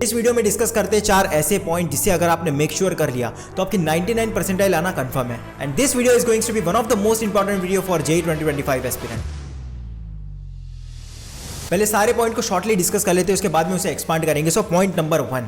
इस वीडियो में डिस्कस करते हैं 4 ऐसे पॉइंट जिसे अगर आपने मेक श्योर कर लिया तो आपकी 99 परसेंटाइल आना कंफर्म है। And this video is going to be one of the most important video for JEE 2025 aspirant. पहले सारे पॉइंट को शॉर्टली डिस्कस कर लेते हैं, उसके बाद में उसे एक्सपांड करेंगे। सो पॉइंट नंबर 1,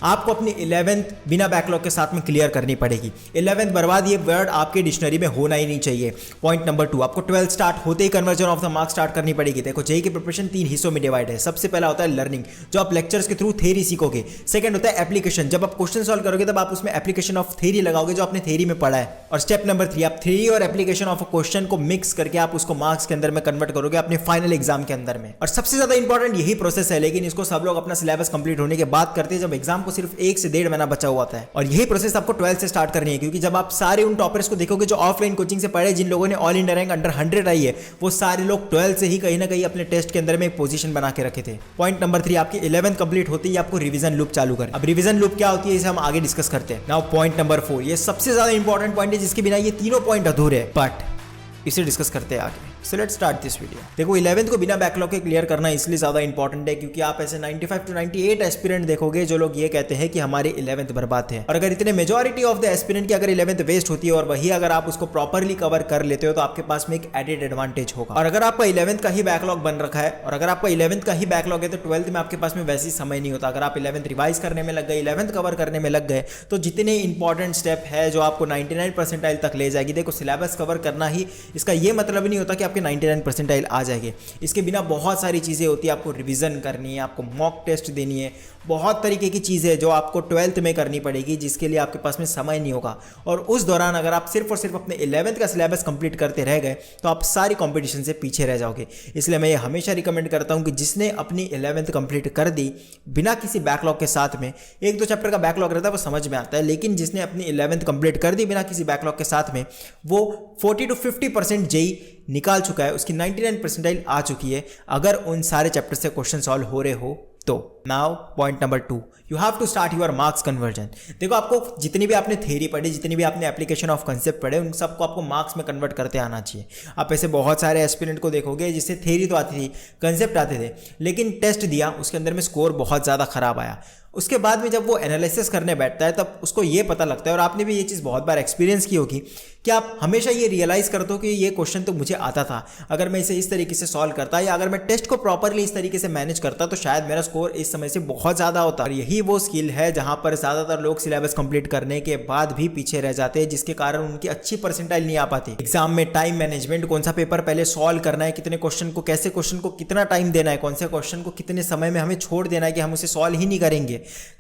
आपको अपनी 11th बिना बैकलॉग के साथ में क्लियर करनी पड़ेगी। 11th बर्बाद, ये वर्ड आपके डिक्शनरी में होना ही नहीं चाहिए। पॉइंट नंबर 2, आपको 12th स्टार्ट होते ही conversion of the marks start करनी पड़ेगी। देखो जेईई की प्रिपरेशन 3 हिस्सों में डिवाइड है। सबसे पहला होता है लर्निंग, जो आप लेक्चर्स के थ्रू थ्योरी सीखोगे। सेकंड होता है एप्लीकेशन, जब आप क्वेश्चन सॉल्व करोगे तब आप उसमें एप्लीकेशन ऑफ थ्योरी लगाओगे जो आपने थ्योरी में पढ़ा है। और स्टेप नंबर 3, आप थ्योरी और एप्लीकेशन ऑफ अ क्वेश्चन को मिक्स करके आप उसको मार्क्स के अंदर में कन्वर्ट करोगे अपने फाइनल एग्जाम के अंदर में। और सबसे ज्यादा इंपॉर्टेंट यही प्रोसेस है, लेकिन इसको सब लोग अपना सिलेबस कंप्लीट होने के बाद करते हैं जब एग्जाम को सिर्फ 1 से 1.5 महीना बचा हुआ था। और यही प्रोसेस आपको 12 से स्टार्ट करनी है, क्योंकि जब आप सारे उन टॉपर्स को देखोगे जो ऑफलाइन कोचिंग से पढ़े, जिन लोगों ने ऑल इंडिया रैंक अंडर 100 आई है, वो सारे लोग 12 से ही कहीं ना कहीं अपने टेस्ट के अंदर में एक पोजीशन बना के रखे थे। पॉइंट नंबर 3, आपकी 11th कंप्लीट होती ही आपको रिवीजन लूप चालू करें। अब रिवीजन लूप क्या होती है इसे हम आगे डिस्कस करते हैं। नाउ पॉइंट नंबर 4, ये सबसे ज्यादा इंपॉर्टेंट पॉइंट है, जिसके बिना ये तीनों पॉइंट अधूरे हैं, बट इसे डिस्कस करते हैं आगे। So let's start this video. देखो 11th को बिना बैकलॉग के क्लियर करना इसलिए ज़्यादा इंपॉर्टेंट है क्योंकि आप ऐसे 95 to 98 एस्पिरेंट देखोगे जो लोग ये कहते हैं कि हमारी 11th बर्बाद है। और अगर इतने मेजॉरिटी ऑफ द एस्पिरेंट की अगर 11th वेस्ट होती है और वही अगर आप उसको प्रॉपरली कवर कर लेते हो तो आपके पास में एक एडेड एडवांटेज होगा। और अगर आपका 11th का ही बैकलॉग बन रखा है और अगर आपका 11th का ही बैकलॉग है तो 12th में आपके पास में वैसे ही समय नहीं होता। अगर आप 11th रिवाइज करने में लग गए, 11th कवर करने में लग गए, तो जितने इंपॉर्टेंट स्टेप है जो आपको 99 परसेंटाइल तक ले जाएगी। देखो सिलेबस कवर करना ही इसका ये मतलब नहीं होता कि आपके 99 परसेंटाइल आ जाएंगे। इसके बिना बहुत सारी चीज़ें होती है, आपको रिवीजन करनी है, आपको मॉक टेस्ट देनी है, बहुत तरीके की चीज़ें जो आपको 12th में करनी पड़ेगी, जिसके लिए आपके पास में समय नहीं होगा। और उस दौरान अगर आप सिर्फ और सिर्फ अपने 11th का सिलेबस कंप्लीट करते रह गए तो आप सारी कंपटीशन से पीछे रह जाओगे। इसलिए मैं ये हमेशा रिकमेंड करता हूँ कि जिसने अपनी 11th कंप्लीट कर दी बिना किसी बैकलॉग के साथ में, 1-2 चैप्टर का बैकलॉग रहता है वो समझ में आता है, लेकिन जिसने अपनी 11th कंप्लीट कर दी बिना किसी बैकलॉग के साथ में, वो 40 to 50% जेईई निकाल चुका है, उसकी 99 परसेंटाइल आ चुकी है अगर उन सारे चैप्टर से क्वेश्चन सॉल्व हो रहे हो तो। Now point number 2, you have to start your marks conversion. देखो आपको जितनी भी आपने थ्योरी पढ़ी, जितनी भी आपने एप्लीकेशन ऑफ कंसेप्ट पढ़े, उन सबको आपको मार्क्स में कन्वर्ट करते आना चाहिए। आप ऐसे बहुत सारे एस्पिरेंट को देखोगे जिससे थ्योरी तो आती थी, कंसेप्ट आते थे, लेकिन टेस्ट दिया उसके अंदर में स्कोर बहुत ज़्यादा खराब आया। उसके बाद में जब वो एनालिसिस करने बैठता है तब उसको ये पता लगता है, और आपने भी ये चीज़ बहुत बार एक्सपीरियंस की होगी कि आप हमेशा ये रियलाइज़ करते हो कि ये क्वेश्चन तो मुझे आता था, अगर मैं इसे इस तरीके से सॉल्व करता या अगर मैं टेस्ट को प्रॉपरली इस तरीके से मैनेज करता तो शायद मेरा स्कोर इस समय से बहुत ज़्यादा होता। और यही वो स्किल है जहाँ पर ज़्यादातर लोग सिलेबस कंप्लीट करने के बाद भी पीछे रह जाते हैं, जिसके कारण उनकी अच्छी परसेंटाइल नहीं आ पाती। एग्जाम में टाइम मैनेजमेंट, कौन सा पेपर पहले सॉल्व करना है, कितने क्वेश्चन को, कैसे क्वेश्चन को कितना टाइम देना है, कौन से क्वेश्चन को कितने समय में हमें छोड़ देना है कि हम उसे सॉल्व ही नहीं करेंगे,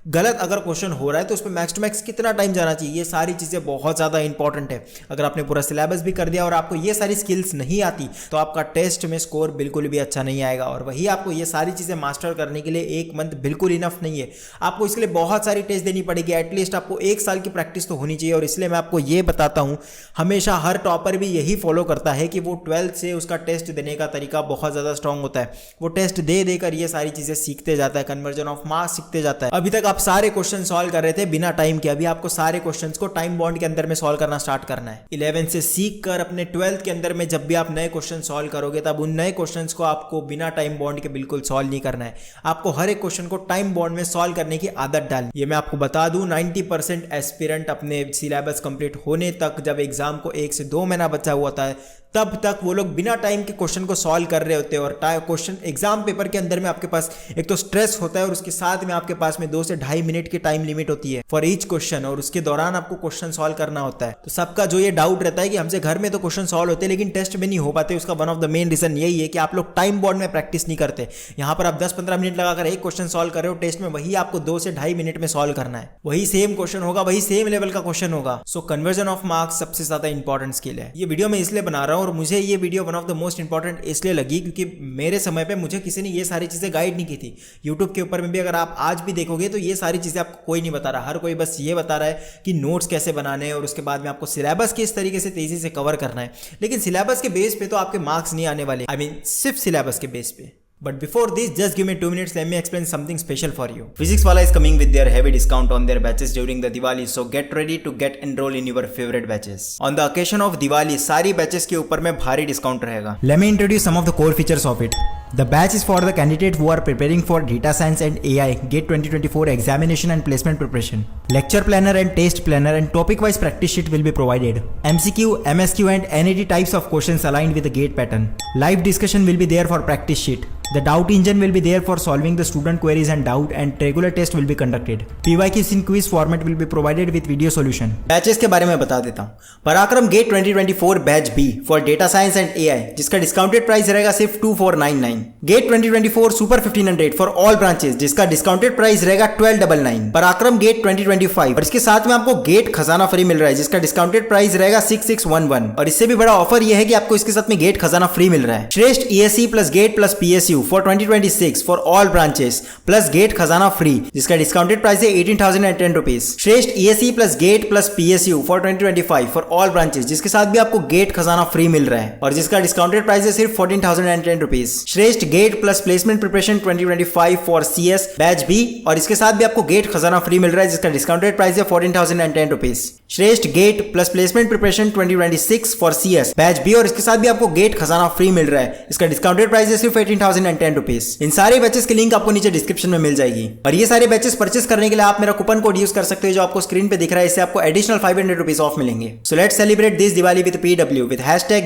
गलत अगर क्वेश्चन हो रहा है तो उस पर मैक्स टू मैक्स कितना टाइम जाना चाहिए, ये सारी चीज़ें बहुत ज़्यादा इंपॉर्टेंट है। अगर आपने पूरा सिलेबस भी कर दिया और आपको ये सारी स्किल्स नहीं आती तो आपका टेस्ट में स्कोर बिल्कुल भी अच्छा नहीं आएगा। और वही आपको ये सारी चीज़ें मास्टर करने के लिए 1 मंथ बिल्कुल इनफ नहीं है, आपको इसके लिए बहुत सारी टेस्ट देनी पड़ेगी। एटलीस्ट आपको 1 साल की प्रैक्टिस तो होनी चाहिए। और इसलिए मैं आपको ये बताता हूँ, हमेशा हर टॉपर भी यही फॉलो करता है कि वो 12th से उसका टेस्ट देने का तरीका बहुत ज़्यादा स्ट्रॉन्ग होता है। वो टेस्ट दे देकर ये सारी चीज़ें सीखते जाता है, कन्वर्जन ऑफ मार्क्स सीखते जाता है। अभी तक आप सारे क्वेश्चन सॉल्व कर रहे थे बिना टाइम के, अभी आपको सारे क्वेश्चंस को टाइम बॉन्ड के अंदर में सॉल्व करना स्टार्ट करना है। 11th से सीख कर अपने 12th के अंदर में जब भी आप नए क्वेश्चन सॉल्व करोगे तब उन नए क्वेश्चंस को आपको बिना टाइम बॉन्ड के बिल्कुल सॉल्व नहीं करना है। आपको हर एक क्वेश्चन को टाइम बॉन्ड में सॉल्व करने की आदत डालनी। ये मैं आपको बता दूं, 90% एस्पिरेंट अपने सिलेबस कंप्लीट होने तक, जब एग्जाम को 1 से 2 महीना बचा हुआ था, तब तक वो लोग बिना टाइम के क्वेश्चन को सॉल्व कर रहे होते हैं। और क्वेश्चन एग्जाम पेपर के अंदर में आपके पास एक तो स्ट्रेस होता है और उसके साथ में आपके पास में 2 से 2.5 मिनट की टाइम लिमिट होती है फॉर ईच क्वेश्चन, और उसके दौरान आपको क्वेश्चन सॉल्व करना होता है। तो सबका जो ये डाउट रहता है कि हमसे घर में तो क्वेश्चन सॉल्व होते हैं लेकिन टेस्ट में नहीं हो पाते, उसका one of the main reason यही है कि आप लोग टाइम बॉन्ड में प्रैक्टिस नहीं करते। यहाँ पर आप 10-15 मिनट लगाकर एक क्वेश्चन सॉल्व कर रहे हो, टेस्ट में वही आपको 2 से 2.5 मिनट में सॉल्व करना है, वही सेम क्वेश्चन होगा, वही सेम लेवल का क्वेश्चन होगा। सो कन्वर्जन ऑफ मार्क्स सबसे ज्यादा इंपॉर्टेंट स्किल है। ये वीडियो मैं इसलिए बना रहा हूँ और मुझे ये video one of the most important इसलिए लगी क्योंकि मेरे समय पे मुझे किसी ने ये सारी चीजें गाइड नहीं की थी। यूट्यूब के ऊपर में भी अगर आप आज भी देखोगे तो ये सारी चीजें आपको कोई नहीं बता रहा। हर कोई बस ये बता रहा है कि नोट्स कैसे बनाने हैं और उसके बाद में आपको सिलेबस किस तरीके से तेजी से कवर करना है। लेकिन सिलेबस के बेस पे तो आपके मार्क्स नहीं आने वाले, आई मीन सिर्फ सिलेबस के बेस पे। But before this, just give me 2 minutes. Let me explain something special for you. Physics Wala is coming with their heavy discount on their batches during the Diwali, so get ready to get enrolled in your favorite batches. On the occasion of Diwali, सारी batches के ऊपर में भारी discount रहेगा. Let me introduce some of the core features of it. The batch is for the candidates who are preparing for data science and AI GATE 2024 examination and placement preparation. Lecture planner and test planner and topic-wise practice sheet will be provided. MCQ, MSQ and NET types of questions aligned with the GATE pattern. Live discussion will be there for practice sheet. The doubt engine will be there for solving the student queries and doubt, and regular test will be conducted. PYQs in quiz format will be provided with video solution. Batches के बारे में बता देता हूँ. Parakram GATE 2024 batch बी for data science and AI, जिसका discounted price रहेगा सिर्फ 2499. GATE 2024 super 1500 for all branches, जिसका डिस्काउंटेड प्राइस रहेगा 1299. पराक्रम गेट 2025 और इसके साथ में आपको गेट खजाना फ्री मिल रहा है, जिसका डिस्काउंटेड प्राइस रहेगा 6611. और इससे भी बड़ा ऑफर यह है कि आपको इसके साथ में गेट खजाना फ्री मिल रहा है. श्रेष्ठ ESC plus gate plus PSU for 2026 for all branches plus gate खजाना free, जिसका डिस्काउंटेड प्राइस है 18,010 रुपीज. श्रेष्ठ ESE plus gate plus PSU for 2025 for all branches, जिसके साथ भी आपको गेट खजाना फ्री मिल रहा है और जिसका डिस्काउंटेड प्राइस है सिर्फ 14,010 rupees. Shreshth GATE plus placement preparation 2025 for CS batch बी और इसके साथ भी आपको गेट खजाना फ्री मिल रहा है, जिसका डिस्काउंटेड प्राइस है 14,010 rupees. Shreshth GATE plus placement preparation 2026 for CS batch बी और इसके साथ भी आपको गेट खजाना फ्री मिल रहा है, इसका डिस्काउंटेड प्राइस है सिर्फ 18,010 रुपीज. इन सारे बैचेस की लिंक आपको नीचे डिस्क्रिप्शन में मिल जाएगी और ये सारे बैचेस परचेस करने के लिए आप मेरा कूपन कोड यूज कर सकते हो जो आपको स्क्रीन पे दिख रहा है. इससे आपको एडिशनल 500 रुपीज ऑफ मिलेंगे. So let's celebrate this Diwali with PW with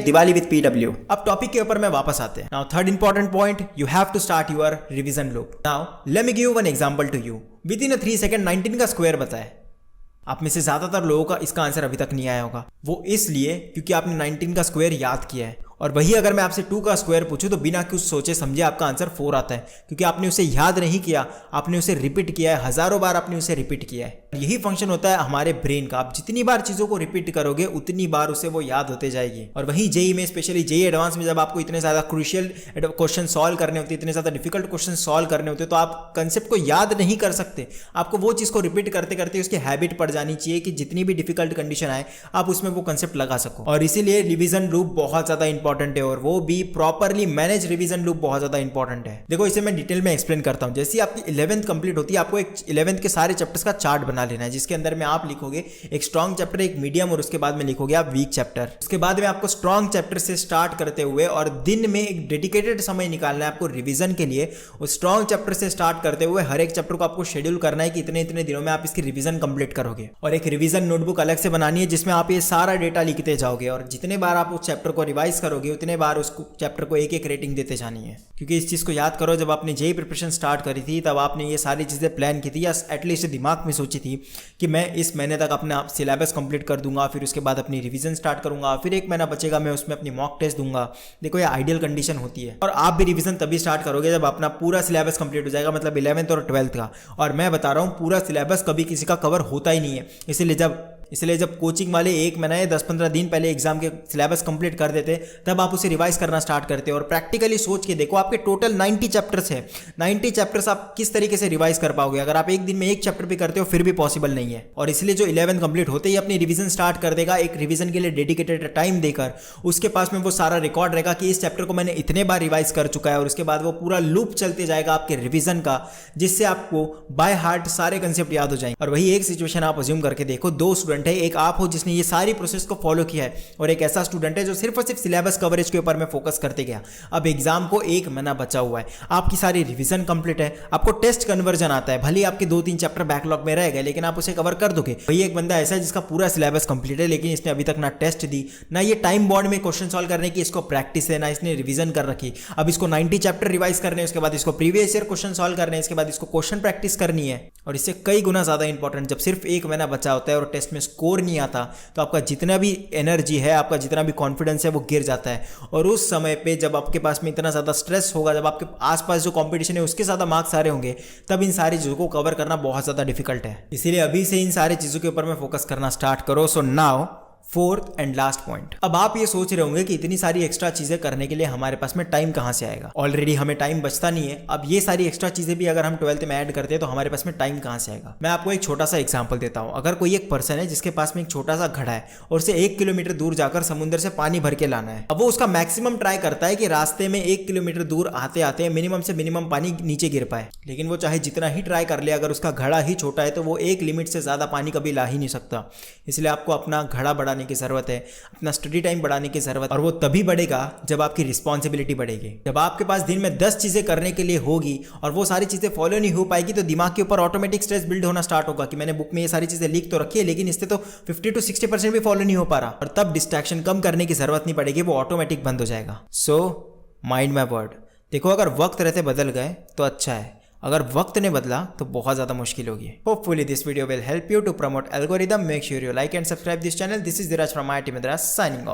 #Diwali with PW. अब टॉपिक के ऊपर में वापस आते हैं. Now third important point, you have to start your revision loop. Now let me give one example to you. Within 3 second 19 का square बताए. आप में से ज्यादातर लोगों का इसका आंसर अभी तक नहीं आया होगा. वो इसलिए क्योंकि आपने 19 का स्क्वायर याद किया है और वही अगर मैं आपसे 2 का स्क्वायर पूछूं तो बिना कुछ सोचे समझे आपका आंसर 4 आता है, क्योंकि आपने उसे याद नहीं किया, आपने उसे रिपीट किया है. हजारों बार आपने उसे रिपीट किया है. यही फंक्शन होता है हमारे ब्रेन का. आप जितनी बार चीजों को रिपीट करोगे उतनी बार उसे वो याद होते जाएगी. और वही जेई में, स्पेशली जेई एडवांस में, जब आपको इतने ज्यादा क्रूशियल क्वेश्चन सॉल्व करने होते, इतने ज्यादा डिफिकल्ट क्वेश्चन सॉल्व करने होते, तो आप कंसेप्ट को याद नहीं कर सकते. आपको वो चीज को रिपीट करते करते उसकी हैबिट पड़ जानी चाहिए कि जितनी भी डिफिकल्ट कंडीशन आए आप उसमें वो कंसेप्ट लगा सको. और इसीलिए रिवीजन लूप बहुत ज्यादा इंपॉर्टेंट है और वो भी प्रॉपरली मैनेज रिवीजन लूप बहुत ज्यादा इंपॉर्टेंट है. देखो इसे मैं डिटेल में एक्सप्लेन करता हूं. जैसे आपकी 11th कंप्लीट होती है, आपको एक 11th के सारे चैप्टर्स का चार्ट बना लेना है, जिसके अंदर में आप लिखोगे एक स्ट्रॉन्ग चैप्टर, एक मीडियम और उसके बाद में लिखोगे आप वीक चैप्टर. उसके बाद में आपको स्ट्रॉन्ग चैप्टर से स्टार्ट करते हुए और दिन में एक डेडिकेटेड समय निकालना है आपको रिवीजन के लिए. उस स्ट्रॉन्ग चैप्टर से स्टार्ट करते हुए हर एक चैप्टर को आपको शेड्यूल करना है कि इतने इतने दिनों में आप इसकी रिवीजन कंप्लीट करोगे. और एक रिवीजन नोटबुक अलग से बनानी है जिसमें आप ये सारा डेटा लिखते जाओगे और जितने बार आप उस चैप्टर को रिवाइज करोगे उतने बार उस चैप्टर को एक रेटिंग देते जानी है. क्योंकि इस चीज को याद करो, जब आपने जेई प्रिपरेशन स्टार्ट करी थी तब आपने ये सारी चीजें प्लान की थी या एटलीस्ट दिमाग में सोची थी कि मैं इस महीने तक अपना सिलेबस कंप्लीट कर दूंगा, फिर उसके बाद अपनी रिवीजन स्टार्ट करूंगा, फिर 1 महीना बचेगा मैं उसमें अपनी मॉक टेस्ट दूंगा. देखो ये आइडियल कंडीशन होती है. और आप भी रिवीजन तभी स्टार्ट करोगे जब अपना पूरा सिलेबस कंप्लीट हो जाएगा, मतलब 11th और 12th का. और मैं बता रहा हूँ पूरा सिलेबस कभी किसी का कवर होता ही नहीं है. इसलिए जब कोचिंग वाले 1 महीना या 10-15 दिन पहले एग्जाम के सिलेबस कंप्लीट कर देते तब आप उसे रिवाइज करना स्टार्ट करते हो. और प्रैक्टिकली सोच के देखो, आपके टोटल 90 चैप्टर्स है. 90 चैप्टर्स आप किस तरीके से रिवाइज कर पाओगे अगर आप एक दिन में एक चैप्टर भी करते हो, फिर भी पॉसिबल नहीं है. और इसलिए जो 11th कंप्लीट होते ही अपनी रिवीजन स्टार्ट कर देगा, एक रिवीजन के लिए डेडिकेटेड टाइम देकर, उसके पास में वो सारा रिकॉर्ड रहेगा कि इस चैप्टर को मैंने इतने बार रिवाइज कर चुका है. और उसके बाद वो पूरा लूप चलते जाएगा आपके रिवीजन का, जिससे आपको बाय हार्ट सारे कंसेप्ट याद हो जाएंगे. और वही एक सिचुएशन आप अज्यूम करके देखो, 2 स्टूडेंट है, एक आप हो जिसने ये सारी प्रोसेस को फॉलो किया है और एक ऐसा स्टूडेंट है जो सिर्फ और सिर्फ सिलेबस कवरेज के ऊपर में फोकस करते गया. अब एग्जाम को 1 महीना बचा हुआ है, आपकी सारी रिवीजन कंप्लीट है, आपको टेस्ट कन्वर्जन आता है, भले आपके 2-3 चैप्टर बैकलॉग में रह गए लेकिन आप उसे कवर कर दोगे. वही एक बंदा ऐसा है जिसका पूरा सिलेबस कंप्लीट है लेकिन इसने अभी तक ना टेस्ट दी, ना ये टाइम बॉन्ड में क्वेश्चन सॉल्व करने की इसको प्रैक्टिस है, ना इसने रिवीजन कर रखी. अब इसको 90 चैप्टर रिवाइज करने हैं, उसके बाद इसको प्रीवियस ईयर क्वेश्चन सॉल्व करने हैं, इसके बाद इसको क्वेश्चन प्रैक्टिस करनी है. और इससे कई गुना ज्यादा इंपॉर्टेंट, जब सिर्फ 1 महीना बचा होता है और टेस्ट में स्कोर नहीं आता तो आपका जितना भी एनर्जी है, आपका जितना भी कॉन्फिडेंस है वो गिर जाता है. और उस समय पे जब आपके पास में इतना ज़्यादा स्ट्रेस होगा, जब आपके आसपास जो कंपटीशन है उसके ज़्यादा मार्क्स सारे होंगे, तब इन सारी चीज़ों को कवर करना बहुत ज़्यादा डिफिकल्ट है. इसीलिए अभी से इन सारी चीज़ों के ऊपर में फोकस करना स्टार्ट करो. So now fourth and last point, अब आप ये सोच रहे होंगे कि इतनी सारी एक्स्ट्रा चीजें करने के लिए हमारे पास में टाइम कहाँ से आएगा। ऑलरेडी हमें टाइम बचता नहीं है, अब ये सारी एक्स्ट्रा चीजें भी अगर हम 12th में ऐड करते हैं तो हमारे पास में टाइम कहाँ से आएगा। मैं आपको एक छोटा सा एग्जांपल देता हूँ। अगर कोई एक पर्सन है जिसके पास में एक छोटा सा घड़ा है और उसे 1 किलोमीटर दूर जाकर समुद्र से पानी भर के लाना है, अब वो उसका मैक्सिमम ट्राई करता है कि रास्ते में 1 किलोमीटर दूर आते आते मिनिमम से मिनिमम पानी नीचे गिर पाए, लेकिन वो चाहे जितना ही ट्राई कर ले, अगर उसका घड़ा ही छोटा है तो वो एक लिमिट से ज्यादा पानी कभी ला ही नहीं सकता। इसलिए आपको अपना घड़ा बढ़ाने की जरूरत है, अपना स्टडी टाइम बढ़ाने की जरूरत, और वो तभी बढ़ेगा जब आपकी रिस्पॉन्सिबिलिटी बढ़ेगी। जब आपके पास दिन में 10 चीजें करने के लिए होगी और वो सारी चीजें फॉलो नहीं हो पाएगी तो दिमाग के ऊपर ऑटोमेटिक स्ट्रेस बिल्ड होना स्टार्ट होगा कि मैंने बुक में ये सारी चीजें लिख तो रखी है लेकिन इससे तो 50 to 60% भी फॉलो नहीं हो पा रहा, और तब डिस्ट्रैक्शन कम करने की जरूरत नहीं पड़ेगी, वो ऑटोमेटिक बंद हो जाएगा। सो माइंड माय वर्ड, देखो अगर वक्त रहते बदल गए तो अच्छा है, अगर वक्त ने बदला तो बहुत ज्यादा मुश्किल होगी। Hopefully this video will help you to promote algorithm. Make sure you like and subscribe this channel. This is Dheeraj from IIT Madras signing off.